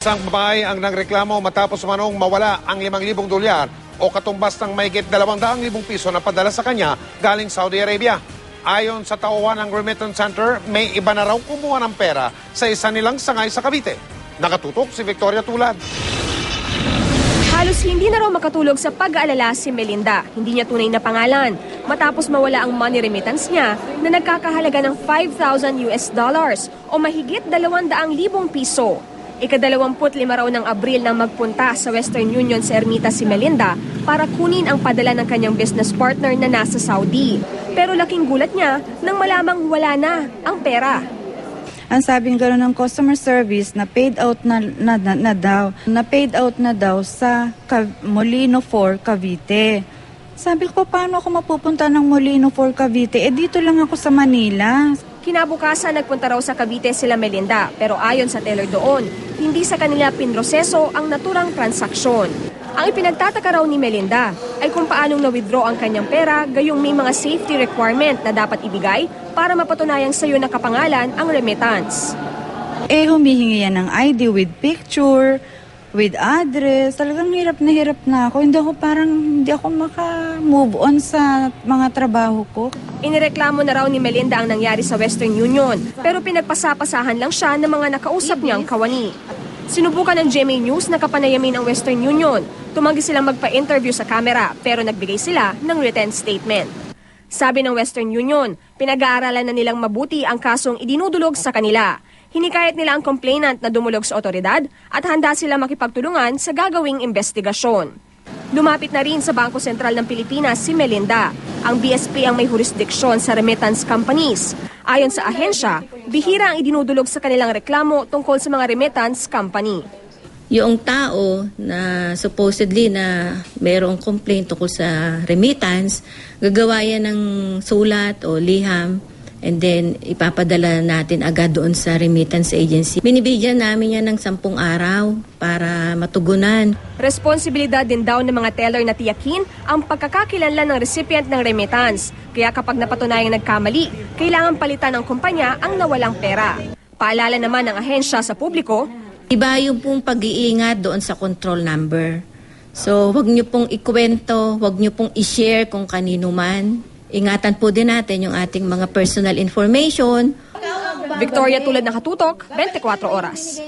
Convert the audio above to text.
Isang babae ang nagreklamo matapos manong mawala ang 5,000 dolyar o katumbas ng mahigit 200,000 piso na padala sa kanya galing Saudi Arabia. Ayon sa tauhan ng Remittance Center, may iba na raw kumuha ng pera sa isa nilang sangay sa Cavite. Nakatutok si Victoria Tulad. Halos hindi na raw makatulog sa pag-aalala si Melinda. Hindi niya tunay na pangalan. Matapos mawala ang money remittance niya na nagkakahalaga ng $5,000 o mahigit 200,000 piso. Ika-25 raw ng Abril nang magpunta sa Western Union sa Ermita si Melinda para kunin ang padala ng kanyang business partner na nasa Saudi. Pero laking gulat niya nang malamang wala na ang pera. Ang sabing gano'n ng customer service na paid out na daw sa Molino 4, Cavite. Sabi ko, paano ako mapupunta ng Molino 4, Cavite? Dito lang ako sa Manila. Kinabukasan, nagpunta raw sa Cavite sila Melinda, pero ayon sa teller doon, hindi sa kanila pinroseso ang naturang transaksyon. Ang ipinagtataka raw ni Melinda ay kung paanong na-withdraw ang kanyang pera, gayong may mga safety requirement na dapat ibigay para mapatunayang sayo nakapangalan ang remittance. Humihingi yan ng ID with picture, with address. Talagang hirap na ako. Hindi ako maka-move on sa mga trabaho ko. Inireklamo na raw ni Melinda ang nangyari sa Western Union, pero pinagpasapasahan lang siya ng mga nakausap niyang kawani. Sinubukan ng GMA News na kapanayamin ang Western Union. Tumanggi silang magpa-interview sa kamera, pero nagbigay sila ng written statement. Sabi ng Western Union, pinag-aaralan na nilang mabuti ang kasong idinudulog sa kanila. Hinikayat nila ang complainant na dumulog sa otoridad at handa sila makipagtulungan sa gagawing investigasyon. Lumapit na rin sa Bangko Sentral ng Pilipinas si Melinda. Ang BSP ang may jurisdiksyon sa remittance companies. Ayon sa ahensya, bihira ang idinudulog sa kanilang reklamo tungkol sa mga remittance company. Yung tao na supposedly na mayroong complaint tungkol sa remittance, gagawa yan ng sulat o liham and then ipapadala natin agad doon sa remittance agency. Binibigyan namin yan ng 10 araw para matugunan. Responsibilidad din daw ng mga teller na tiyakin ang pagkakakilanlan ng recipient ng remittance. Kaya kapag napatunayang nagkamali, kailangan palitan ng kumpanya ang nawalang pera. Paalala naman ng ahensya sa publiko, iba yung pong pag-iingat doon sa control number. So, wag niyo pong ikwento, wag niyo pong i-share kung kanino man. Ingatan po din natin yung ating mga personal information. Victoria Tulad, Nakatutok, 24 Oras.